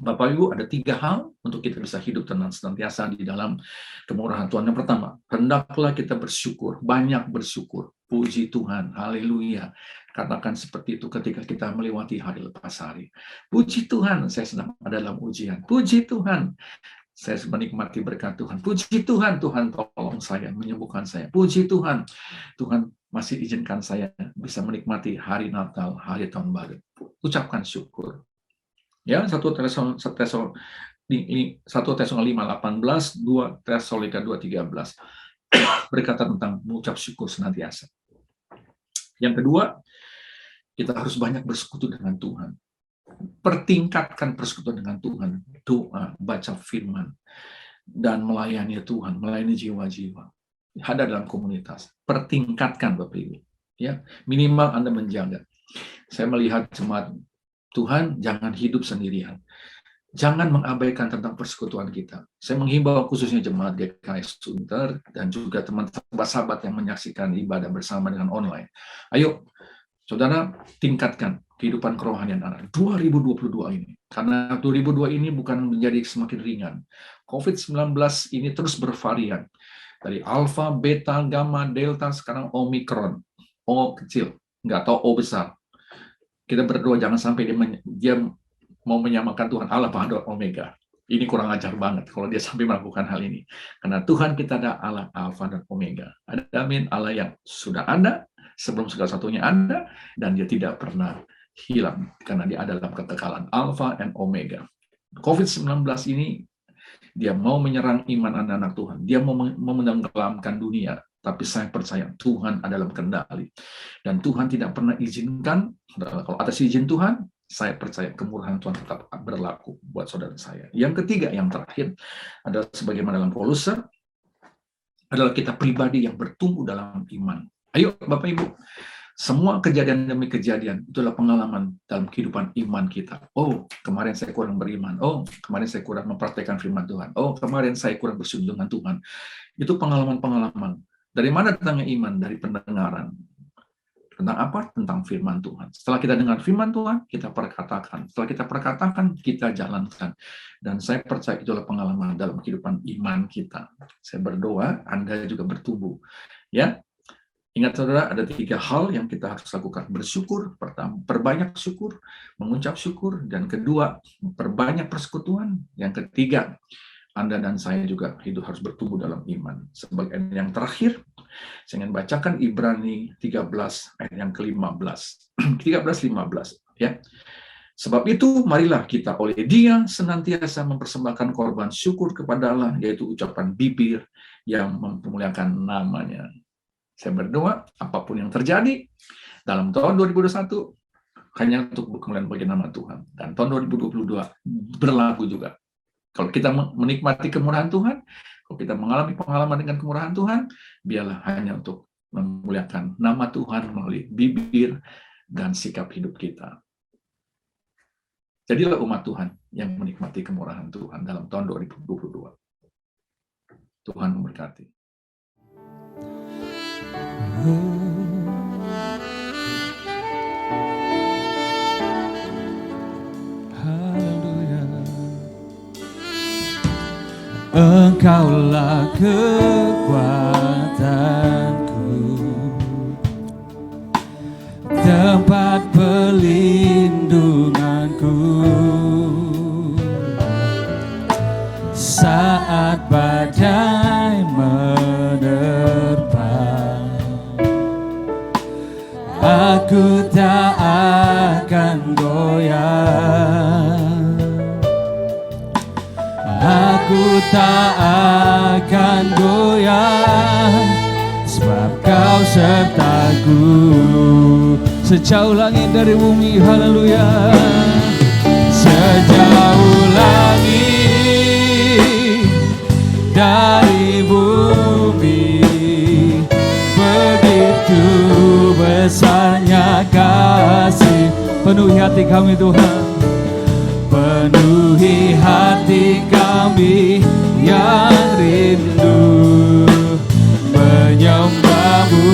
Speaker 5: Bapak Ibu, ada 3 hal untuk kita bisa hidup tenang senantiasa di dalam kemurahan Tuhan. Yang pertama, hendaklah kita bersyukur, banyak bersyukur. Puji Tuhan, haleluya. Katakan seperti itu ketika kita melewati hari lepas hari. Puji Tuhan, saya sedang ada dalam ujian. Puji Tuhan, saya menikmati berkat Tuhan. Puji Tuhan, Tuhan tolong saya, menyembuhkan saya. Puji Tuhan, Tuhan masih izinkan saya bisa menikmati hari Natal, hari Tahun Baru. Ucapkan syukur. Ya, 1 Tesalonika 5:18, 2 Tesalonika 2:13 berkata tentang mengucap syukur senantiasa. Yang kedua, kita harus banyak bersekutu dengan Tuhan. Pertingkatkan persekutuan dengan Tuhan, doa, baca firman, dan melayani Tuhan, melayani jiwa-jiwa. Ada dalam komunitas. Pertingkatkan, Bapak Ibu. Ya, minimal Anda menjaga. Saya melihat jemaat Tuhan, jangan hidup sendirian. Jangan mengabaikan tentang persekutuan kita. Saya menghimbau khususnya jemaat GKS Sunter dan juga teman-teman sahabat yang menyaksikan ibadah bersama dengan online. Ayo, saudara, tingkatkan kehidupan kerohanian Anda 2022 ini. Karena 2022 ini bukan menjadi semakin ringan. COVID-19 ini terus bervarian. Dari alfa, beta, gamma, delta, sekarang omikron. O kecil, nggak tahu O besar. Kita berdoa jangan sampai dia mau menyamakan Tuhan Allah pada Omega. Ini kurang ajar banget kalau dia sampai melakukan hal ini. Karena Tuhan kita ada Allah Alfa dan Omega. Ada amin, Allah yang sudah ada, sebelum segala satunya ada, dan dia tidak pernah hilang. Karena dia ada dalam kekekalan Alfa dan Omega. COVID-19 ini, dia mau menyerang iman anak-anak Tuhan. Dia mau menenggelamkan dunia. Tapi saya percaya Tuhan ada dalam kendali. Dan Tuhan tidak pernah izinkan, kalau atas izin Tuhan, saya percaya kemurahan Tuhan tetap berlaku buat saudara saya. Yang ketiga, yang terakhir, adalah sebagaimana dalam Kolose, adalah kita pribadi yang bertumbuh dalam iman. Ayo Bapak Ibu, semua kejadian demi kejadian, itulah pengalaman dalam kehidupan iman kita. Oh, kemarin saya kurang beriman. Oh, kemarin saya kurang mempraktekkan firman Tuhan. Oh, kemarin saya kurang bersujud dengan Tuhan. Itu pengalaman-pengalaman. Dari mana datangnya iman? Dari pendengaran. Tentang apa? Tentang firman Tuhan. Setelah kita dengar firman Tuhan, kita perkatakan. Setelah kita perkatakan, kita jalankan. Dan saya percaya itulah pengalaman dalam kehidupan iman kita. Saya berdoa, Anda juga bertumbuh. Ya, Ingat saudara, ada 3 hal yang kita harus lakukan. Bersyukur, pertama, perbanyak syukur, mengucap syukur, dan kedua, perbanyak persekutuan. Yang ketiga, Anda dan saya juga hidup harus bertumbuh dalam iman. Sebagai yang terakhir, saya ingin bacakan Ibrani 13 ayat yang ke-15. 13-15 ya. Sebab itu marilah kita oleh Dia senantiasa mempersembahkan korban syukur kepada Allah, yaitu ucapan bibir yang mempermuliakan namanya. Saya berdoa, apapun yang terjadi dalam tahun 2021, hanya untuk kemuliaan bagi nama Tuhan. Dan tahun 2022 berlaku juga. Kalau kita menikmati kemurahan Tuhan, kalau kita mengalami pengalaman dengan kemurahan Tuhan, biarlah hanya untuk memuliakan nama Tuhan melalui bibir dan sikap hidup kita. Jadilah umat Tuhan yang menikmati kemurahan Tuhan dalam tahun 2022. Tuhan memberkati.
Speaker 3: Haleluya. Engkaulah kekuatanku, tempat perlindunganku saat badai menerpa. Aku tak akan goyah, aku tak akan goyah, sebab Kau sertaku. Sejauh langit dari bumi, haleluya. Sejauh langit dari bumi, begitu besarnya kasih. Penuhi hati kami Tuhan, penuhi hati kami yang rindu menyembah-Mu,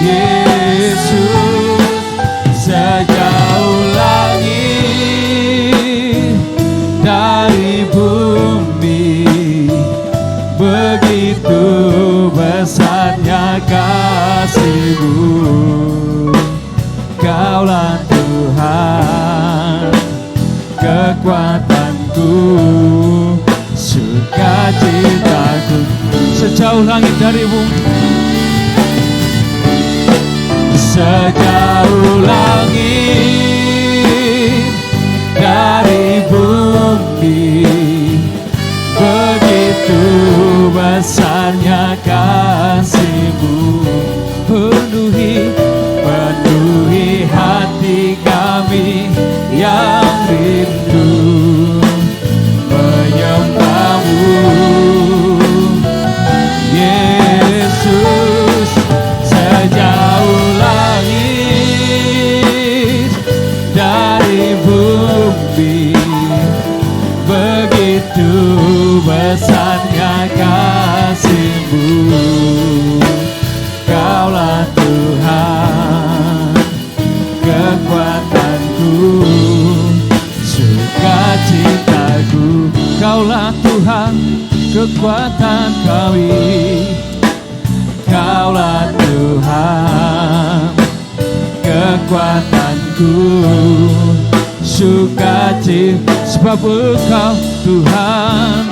Speaker 3: Yesus. Sejauh langit dari bumi, begitu besarnya kasih-Mu. Kaulah Tuhan, kekuatanku, sukacitaku. Sejauh langit dari bumi, sejauh langit dari bumi, begitu besarnya kasih-Mu. Penuhi hati kami yang rindu menyembah-Mu, Yesus. Sejauh langit dari bumi, begitu besarnya kasih-Mu. Kaulah Tuhan, kekuatanku, sukacitaku. Kaulah Tuhan, kekuatan kami. Kaulah Tuhan, kekuatanku, sukacita, sebab Engkau Tuhan.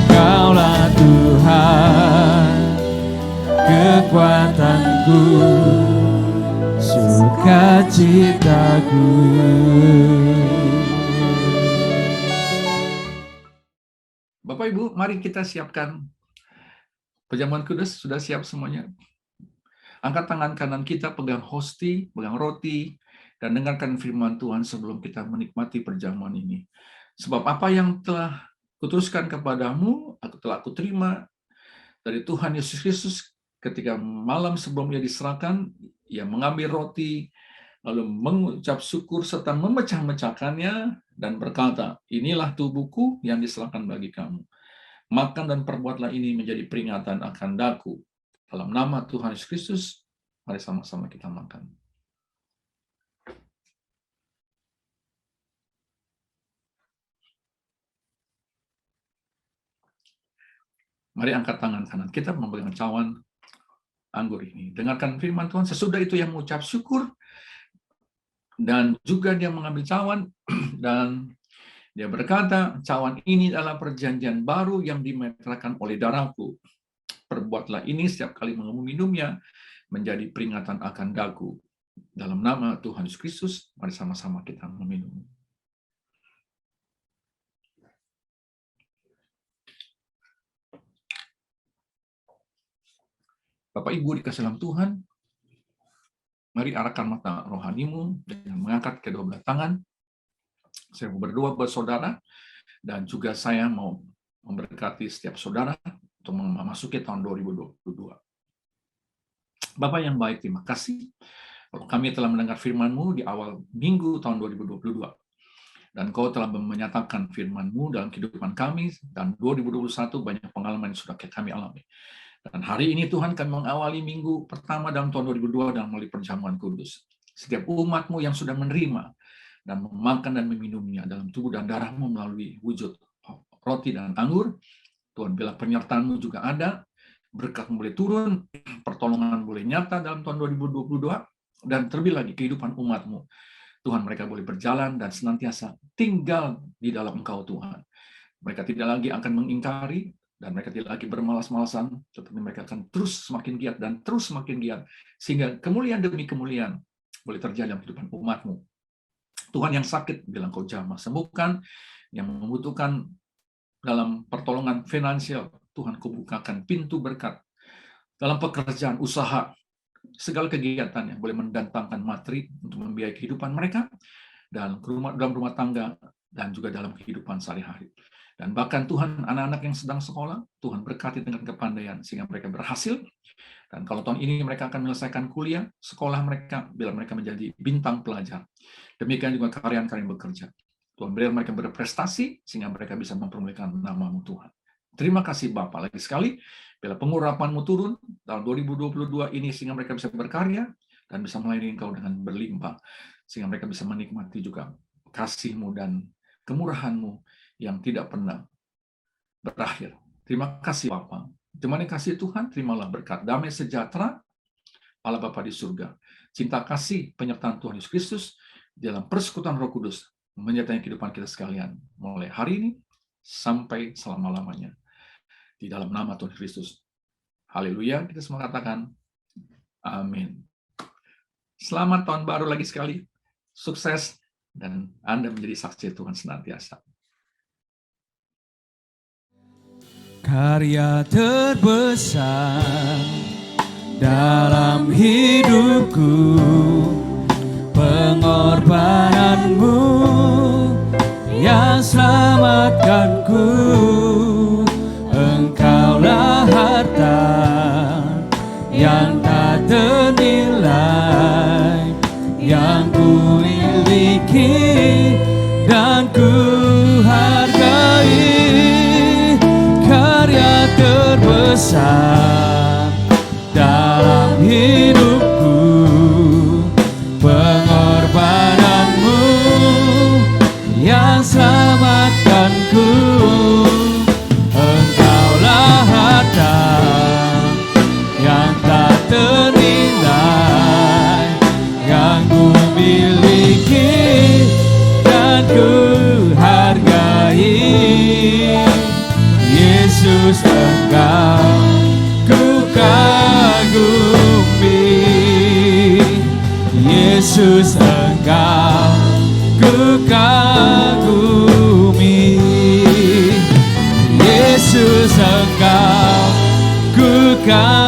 Speaker 3: Kaulah Tuhan, kekuatanku, sukacitaku.
Speaker 5: Bapak Ibu, mari kita siapkan perjamuan kudus. Sudah siap semuanya? Angkat tangan kanan kita, pegang hosti, pegang roti, dan dengarkan firman Tuhan sebelum kita menikmati perjamuan ini. Sebab apa yang telah kuteruskan kepadamu, telah aku terima dari Tuhan Yesus Kristus. Ketika malam sebelumnya diserahkan, Ia mengambil roti, lalu mengucap syukur serta memecah-mecahkannya dan berkata, inilah tubuhku yang diserahkan bagi kamu. Makan dan perbuatlah ini menjadi peringatan akan daku. Dalam nama Tuhan Yesus Kristus, mari sama-sama kita makan. Mari angkat tangan kanan kita memegang cawan anggur ini. Dengarkan firman Tuhan. Sesudah itu yang mengucap syukur, dan juga dia mengambil cawan, dan dia berkata, cawan ini adalah perjanjian baru yang dimeteraikan oleh darahku. Perbuatlah ini setiap kali minumnya, menjadi peringatan akan daku. Dalam nama Tuhan Yesus Kristus, mari sama-sama kita meminum. Bapak Ibu dikasih dalam Tuhan, mari arahkan mata rohanimu dengan mengangkat kedua belah tangan. Saya mau berdoa buat saudara, dan juga saya mau memberkati setiap saudara untuk memasuki tahun 2022. Bapak yang baik, terima kasih. Kalau kami telah mendengar firman-Mu di awal minggu tahun 2022, dan Kau telah menyatakan firman-Mu dalam kehidupan kami, dan 2021 banyak pengalaman yang sudah kami alami. Dan hari ini Tuhan kami mengawali minggu pertama dalam tahun 2022 dan melalui perjamuan kudus. Setiap umat-Mu yang sudah menerima dan memakan dan meminumnya dalam tubuh dan darah-Mu melalui wujud roti dan anggur, Tuhan bilang penyertaan-Mu juga ada, berkat boleh turun, pertolongan boleh nyata dalam tahun 2022, dan terlebih lagi kehidupan umat-Mu. Tuhan, mereka boleh berjalan dan senantiasa tinggal di dalam Engkau, Tuhan. Mereka tidak lagi akan mengingkari, dan mereka tidak lagi bermalas-malasan, tetapi mereka akan terus semakin giat dan terus semakin giat, sehingga kemuliaan demi kemuliaan boleh terjadi dalam kehidupan umat-Mu. Tuhan, yang sakit bilang Kau jamah sembuhkan, yang membutuhkan dalam pertolongan finansial, Tuhan Kau bukakan pintu berkat dalam pekerjaan, usaha, segala kegiatan yang boleh mendatangkan materi untuk membiayai kehidupan mereka, dalam rumah tangga, dan juga dalam kehidupan sehari-hari. Dan bahkan Tuhan, anak-anak yang sedang sekolah, Tuhan berkati dengan kepandaian sehingga mereka berhasil. Dan kalau tahun ini mereka akan menyelesaikan kuliah, sekolah mereka, bila mereka menjadi bintang pelajar. Demikian juga karyawan-karyawan yang bekerja. Tuhan beri mereka berprestasi sehingga mereka bisa mempermuliakan nama-Mu, Tuhan. Terima kasih Bapa lagi sekali, bila pengurapan-Mu turun tahun 2022 ini sehingga mereka bisa berkarya dan bisa melayani Engkau dengan berlimpah, sehingga mereka bisa menikmati juga kasih-Mu dan kemurahan-Mu yang tidak pernah berakhir. Terima kasih Bapa. Terima kasih Tuhan, terimalah berkat damai sejahtera Allah Bapa di surga. Cinta kasih penyertaan Tuhan Yesus Kristus dalam persekutuan Roh Kudus menyertai kehidupan kita sekalian mulai hari ini sampai selama-lamanya. Di dalam nama Tuhan Kristus. Haleluya, kita semua katakan amin. Selamat tahun baru lagi sekali. Sukses dan Anda menjadi saksi Tuhan senantiasa.
Speaker 3: Karya terbesar dalam hidupku, pengorbananmu yang selamatkanku. Engkaulah harta yang tak ternilai, yang ku miliki dan ku hargai. Karya terbesar dalam hidupku, pengorbananmu yang selamatkanku. Engkaulah harta yang tak ternilai, yang ku miliki dan ku hargai. Yesus, Engkau ku kagumi. Yesus, Engkau ku kagumi. Yesus, Engkau ku kagumi.